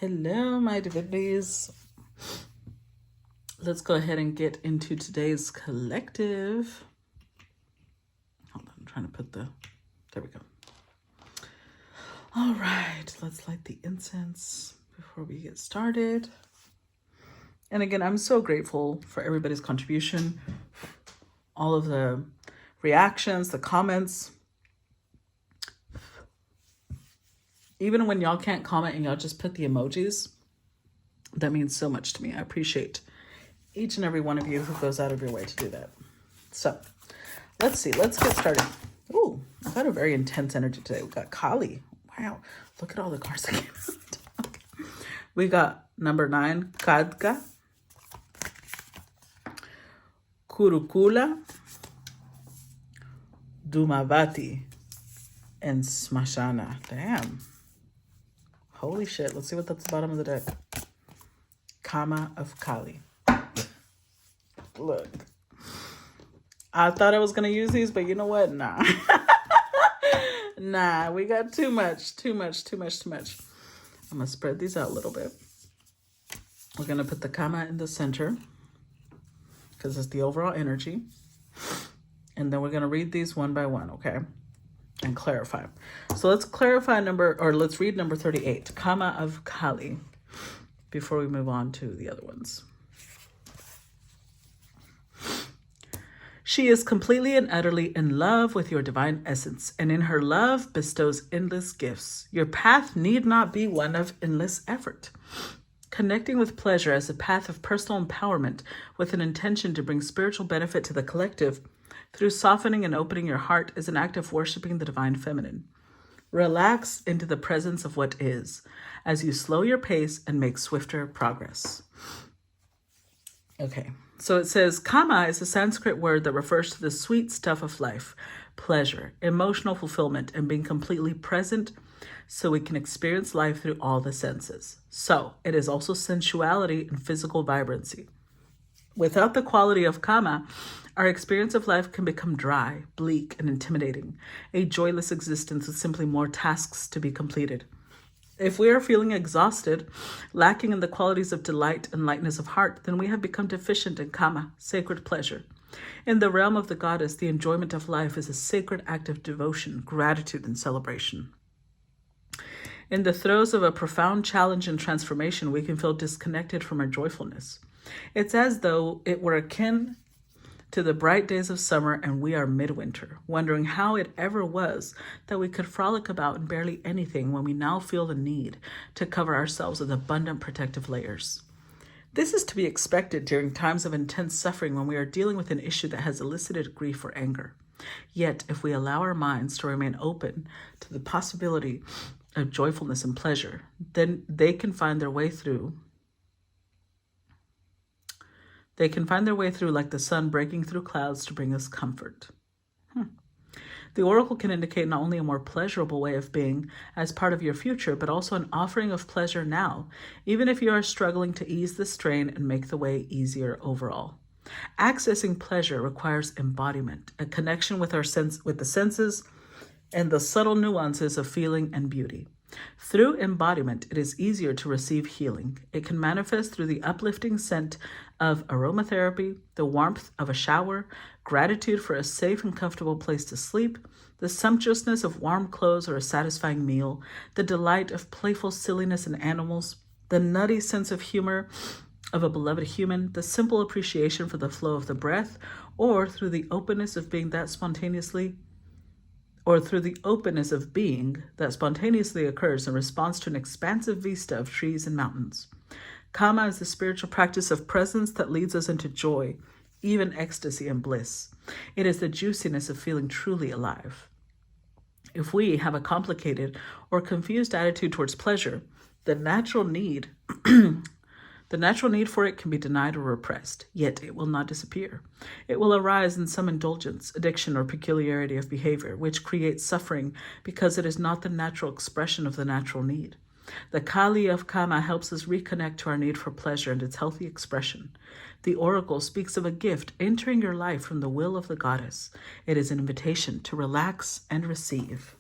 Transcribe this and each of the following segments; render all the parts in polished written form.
Hello, my divinities. Let's go ahead and get into today's collective. Hold on, I'm trying to put there we go. All right, let's light the incense before we get started. And again, I'm so grateful for everybody's contribution, all of the reactions, the comments. Even when y'all can't comment and y'all just put the emojis, that means so much to me. I appreciate each and every one of you who goes out of your way to do that. So let's see, let's get started. Ooh, I've got a very intense energy today. We got Kali. Wow, look at all the cards again. Okay. We got number 9, Kadka, Kurukula, Dumavati, and Smashana. Damn. Holy shit. Let's see what that's the bottom of the deck. Kama of Kali. Look. I thought I was going to use these, but you know what? Nah. Nah, we got too much. I'm going to spread these out a little bit. We're going to put the Kama in the center because it's the overall energy. And then we're going to read these one by one, okay? And clarify. So let's let's read number 38, Kama of Kali, before we move on to the other ones. She is completely and utterly in love with your divine essence, and in her love bestows endless gifts. Your path need not be one of endless effort. Connecting with pleasure as a path of personal empowerment with an intention to bring spiritual benefit to the collective through softening and opening your heart is an act of worshiping the divine feminine. Relax into the presence of what is as you slow your pace and make swifter progress. Okay, so it says Kama is a Sanskrit word that refers to the sweet stuff of life, pleasure, emotional fulfillment, and being completely present so we can experience life through all the senses. So it is also sensuality and physical vibrancy. Without the quality of Kama, our experience of life can become dry, bleak, and intimidating, a joyless existence with simply more tasks to be completed. If we are feeling exhausted, lacking in the qualities of delight and lightness of heart, then we have become deficient in Kama, sacred pleasure. In the realm of the goddess, the enjoyment of life is a sacred act of devotion, gratitude, and celebration. In the throes of a profound challenge and transformation, we can feel disconnected from our joyfulness. It's as though it were akin to the bright days of summer and we are midwinter, wondering how it ever was that we could frolic about in barely anything when we now feel the need to cover ourselves with abundant protective layers. This is to be expected during times of intense suffering when we are dealing with an issue that has elicited grief or anger. Yet, if we allow our minds to remain open to the possibility of joyfulness and pleasure, then they can find their way through like the sun breaking through clouds to bring us comfort. The oracle can indicate not only a more pleasurable way of being as part of your future, but also an offering of pleasure now, even if you are struggling to ease the strain and make the way easier overall. Accessing pleasure requires embodiment, a connection with the senses, and the subtle nuances of feeling and beauty. Through embodiment, it is easier to receive healing. It can manifest through the uplifting scent of aromatherapy, the warmth of a shower, gratitude for a safe and comfortable place to sleep, the sumptuousness of warm clothes or a satisfying meal, the delight of playful silliness in animals, the nutty sense of humor of a beloved human, the simple appreciation for the flow of the breath, or through the openness of being that spontaneously occurs in response to an expansive vista of trees and mountains. Kama is the spiritual practice of presence that leads us into joy, even ecstasy and bliss. It is the juiciness of feeling truly alive. If we have a complicated or confused attitude towards pleasure, the natural need for it can be denied or repressed, yet it will not disappear. It will arise in some indulgence, addiction, or peculiarity of behavior, which creates suffering because it is not the natural expression of the natural need. The Kali of Kama helps us reconnect to our need for pleasure and its healthy expression. The oracle speaks of a gift entering your life from the will of the goddess. It is an invitation to relax and receive.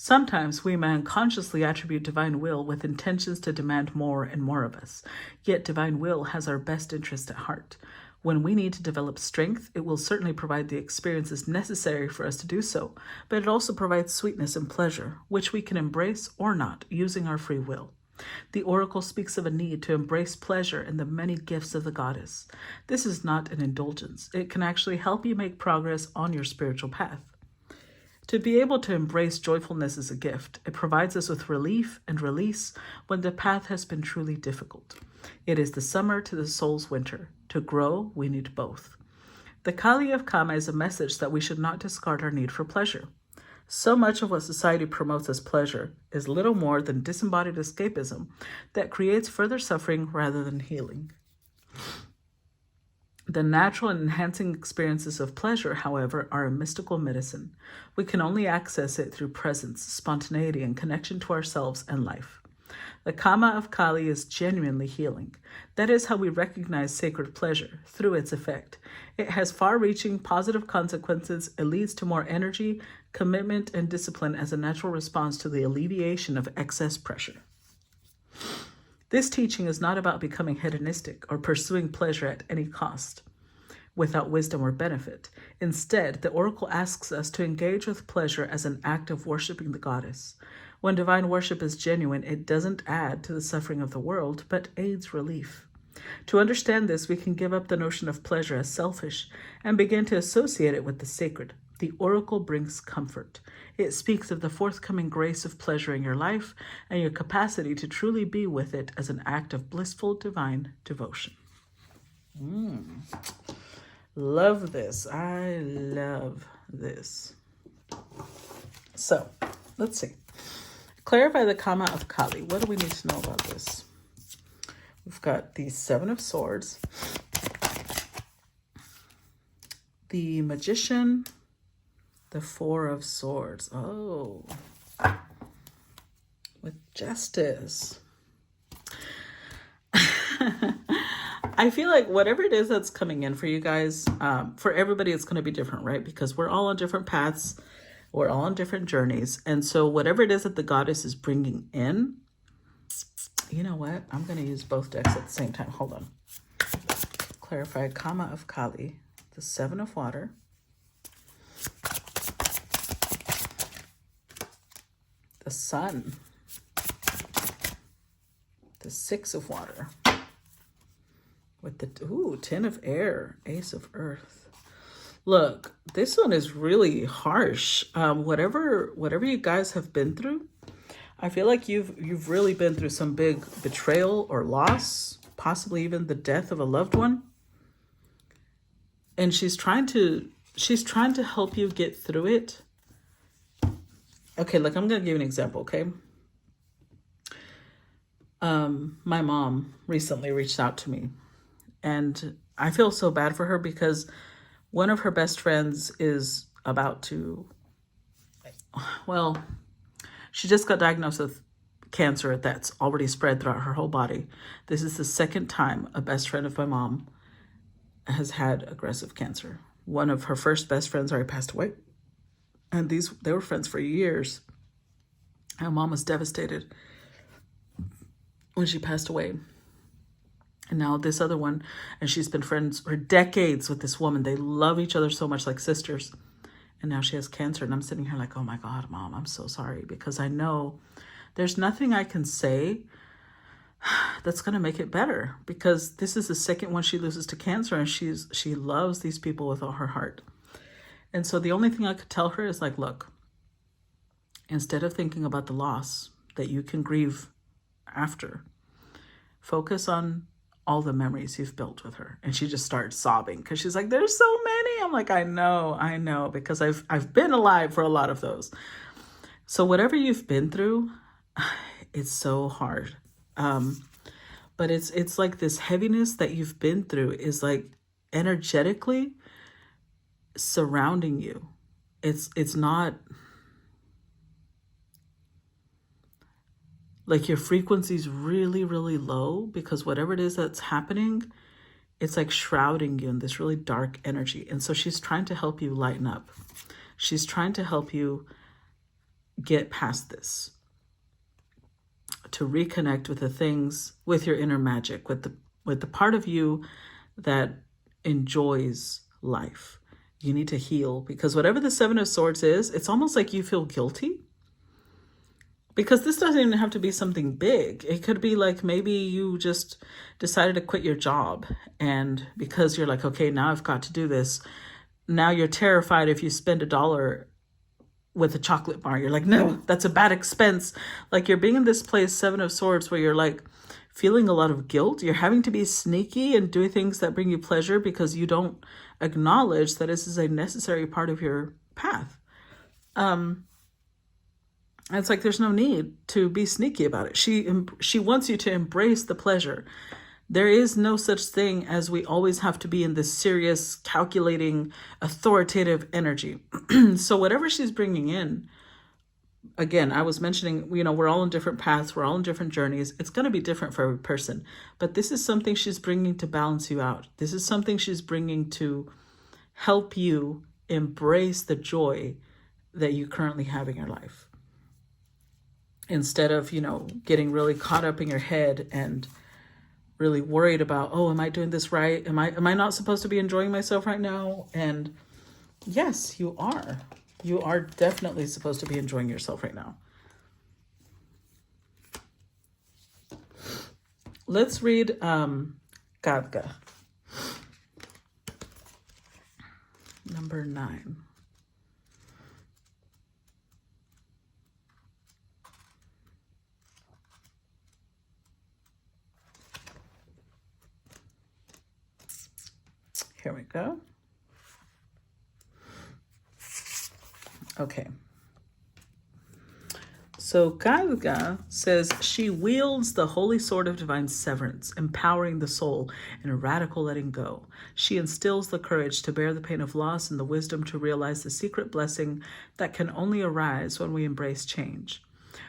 Sometimes we may unconsciously attribute divine will with intentions to demand more and more of us. Yet divine will has our best interest at heart. When we need to develop strength, it will certainly provide the experiences necessary for us to do so, but it also provides sweetness and pleasure, which we can embrace or not using our free will. The oracle speaks of a need to embrace pleasure and the many gifts of the goddess. This is not an indulgence. It can actually help you make progress on your spiritual path. To be able to embrace joyfulness is a gift. It provides us with relief and release when the path has been truly difficult. It is the summer to the soul's winter. To grow, we need both. The Kali of Kama is a message that we should not discard our need for pleasure. So much of what society promotes as pleasure is little more than disembodied escapism that creates further suffering rather than healing. The natural and enhancing experiences of pleasure, however, are a mystical medicine. We can only access it through presence, spontaneity, and connection to ourselves and life. The Kama of Kali is genuinely healing. That is how we recognize sacred pleasure, through its effect. It has far-reaching positive consequences. It leads to more energy, commitment, and discipline as a natural response to the alleviation of excess pressure. This teaching is not about becoming hedonistic or pursuing pleasure at any cost, without wisdom or benefit. Instead, the oracle asks us to engage with pleasure as an act of worshiping the goddess. When divine worship is genuine, it doesn't add to the suffering of the world, but aids relief. To understand this, we can give up the notion of pleasure as selfish and begin to associate it with the sacred. The oracle brings comfort. It speaks of the forthcoming grace of pleasure in your life and your capacity to truly be with it as an act of blissful divine devotion. Love this. I love this. So, let's see. Clarify the Kama of Kali. What do we need to know about this? We've got the Seven of Swords, the Magician, the Four of Swords. Oh, with Justice. I feel like whatever it is that's coming in for you guys, for everybody, it's going to be different, right? Because we're all on different paths. We're all on different journeys. And so whatever it is that the goddess is bringing in, you know what? I'm going to use both decks at the same time. Hold on. Clarify Kama of Kali, the Seven of Water, the Sun, the Six of Water, with the Ten of Air, Ace of Earth. Look, this one is really harsh. Whatever you guys have been through, I feel like you've really been through some big betrayal or loss, possibly even the death of a loved one. And she's trying to help you get through it. Okay, look, I'm gonna give you an example, okay? My mom recently reached out to me, and I feel so bad for her because one of her best friends is about to, well, she just got diagnosed with cancer that's already spread throughout her whole body. This is the second time a best friend of my mom has had aggressive cancer. One of her first best friends already passed away. And they were friends for years. My mom was devastated when she passed away. And now this other one, and she's been friends for decades with this woman. They love each other so much, like sisters. And now she has cancer. And I'm sitting here like, oh my God, Mom, I'm so sorry. Because I know there's nothing I can say that's going to make it better. Because this is the second one she loses to cancer. And she loves these people with all her heart. And so the only thing I could tell her is like, look, instead of thinking about the loss that you can grieve after, focus on all the memories you've built with her. And she just started sobbing because she's like, there's so many. I'm like, I know, because I've been alive for a lot of those. So whatever you've been through, it's so hard. But it's like this heaviness that you've been through is like energetically surrounding you. It's not like your frequency's really, really low because whatever it is that's happening, it's like shrouding you in this really dark energy. And so she's trying to help you lighten up. She's trying to help you get past this, to reconnect with the things, with your inner magic, with the part of you that enjoys life. You need to heal, because whatever the Seven of Swords is, it's almost like you feel guilty. Because this doesn't even have to be something big. It could be like maybe you just decided to quit your job, and because you're like, okay, now I've got to do this. Now you're terrified if you spend $1 with a chocolate bar. You're like, no, that's a bad expense. Like, you're being in this place, Seven of Swords, where you're like feeling a lot of guilt. You're having to be sneaky and do things that bring you pleasure because you don't acknowledge that this is a necessary part of your path. It's like there's no need to be sneaky about it. She wants you to embrace the pleasure. There is no such thing as we always have to be in this serious, calculating, authoritative energy. So whatever she's bringing in, again, I was mentioning, we're all on different paths. We're all on different journeys. It's going to be different for every person. But this is something she's bringing to balance you out. This is something she's bringing to help you embrace the joy that you currently have in your life. Instead of, getting really caught up in your head and really worried about, oh, am I doing this right? Am I not supposed to be enjoying myself right now? And yes, you are. You are definitely supposed to be enjoying yourself right now. Let's read Gadga. Number 9. Here we go. Okay. So Gadga says she wields the holy sword of divine severance, empowering the soul in a radical letting go. She instills the courage to bear the pain of loss and the wisdom to realize the secret blessing that can only arise when we embrace change.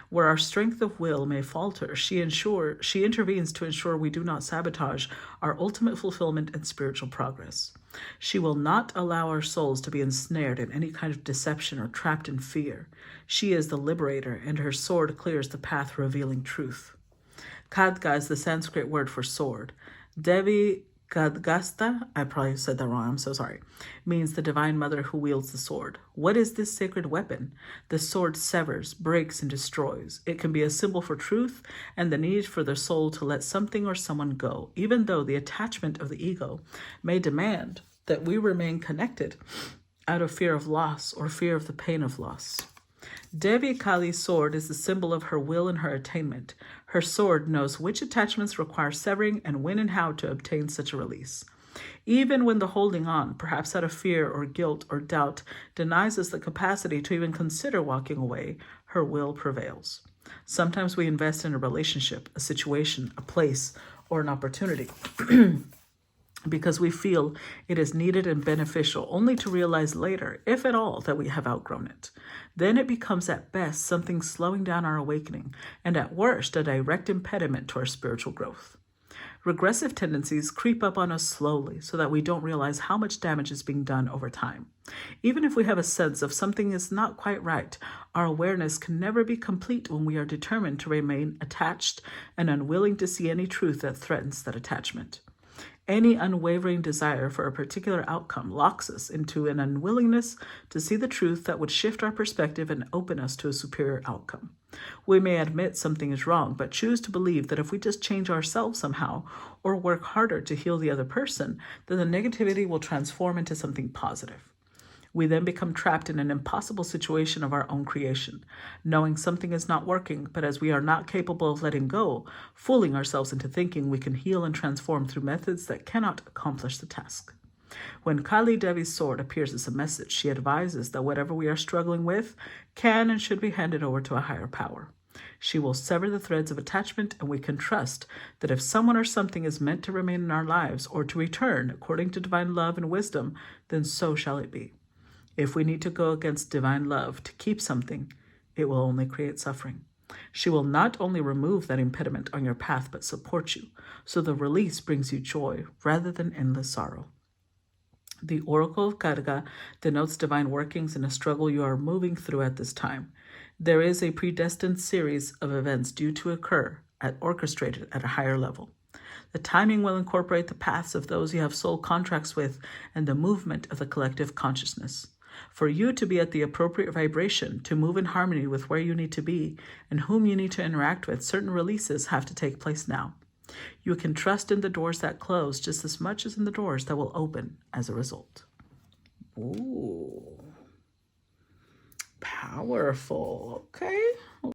Where our strength of will may falter, she intervenes to ensure we do not sabotage our ultimate fulfillment and spiritual progress. She will not allow our souls to be ensnared in any kind of deception or trapped in fear. She is the liberator, and her sword clears the path, revealing truth. Khadga is the Sanskrit word for sword. Devi Khadgasta, I probably said that wrong, I'm so sorry, means the divine mother who wields the sword. What is this sacred weapon? The sword severs, breaks, and destroys. It can be a symbol for truth and the need for the soul to let something or someone go, even though the attachment of the ego may demand that we remain connected out of fear of loss or fear of the pain of loss. Devi Kali's sword is the symbol of her will and her attainment. Her sword knows which attachments require severing and when and how to obtain such a release. Even when the holding on, perhaps out of fear or guilt or doubt, denies us the capacity to even consider walking away, her will prevails. Sometimes we invest in a relationship, a situation, a place, or an opportunity because we feel it is needed and beneficial, only to realize later, if at all, that we have outgrown it. Then it becomes at best something slowing down our awakening, and at worst a direct impediment to our spiritual growth. Regressive tendencies creep up on us slowly so that we don't realize how much damage is being done over time. Even if we have a sense of something is not quite right, our awareness can never be complete when we are determined to remain attached and unwilling to see any truth that threatens that attachment. Any unwavering desire for a particular outcome locks us into an unwillingness to see the truth that would shift our perspective and open us to a superior outcome. We may admit something is wrong, but choose to believe that if we just change ourselves somehow or work harder to heal the other person, then the negativity will transform into something positive. We then become trapped in an impossible situation of our own creation, knowing something is not working, but as we are not capable of letting go, fooling ourselves into thinking we can heal and transform through methods that cannot accomplish the task. When Kali Devi's sword appears as a message, she advises that whatever we are struggling with can and should be handed over to a higher power. She will sever the threads of attachment, and we can trust that if someone or something is meant to remain in our lives or to return according to divine love and wisdom, then so shall it be. If we need to go against divine love to keep something, it will only create suffering. She will not only remove that impediment on your path, but support you, so the release brings you joy rather than endless sorrow. The Oracle of Karga denotes divine workings in a struggle you are moving through at this time. There is a predestined series of events due to occur, orchestrated at a higher level. The timing will incorporate the paths of those you have soul contracts with and the movement of the collective consciousness. For you to be at the appropriate vibration, to move in harmony with where you need to be and whom you need to interact with, certain releases have to take place now. You can trust in the doors that close just as much as in the doors that will open as a result. Ooh. Powerful. Okay.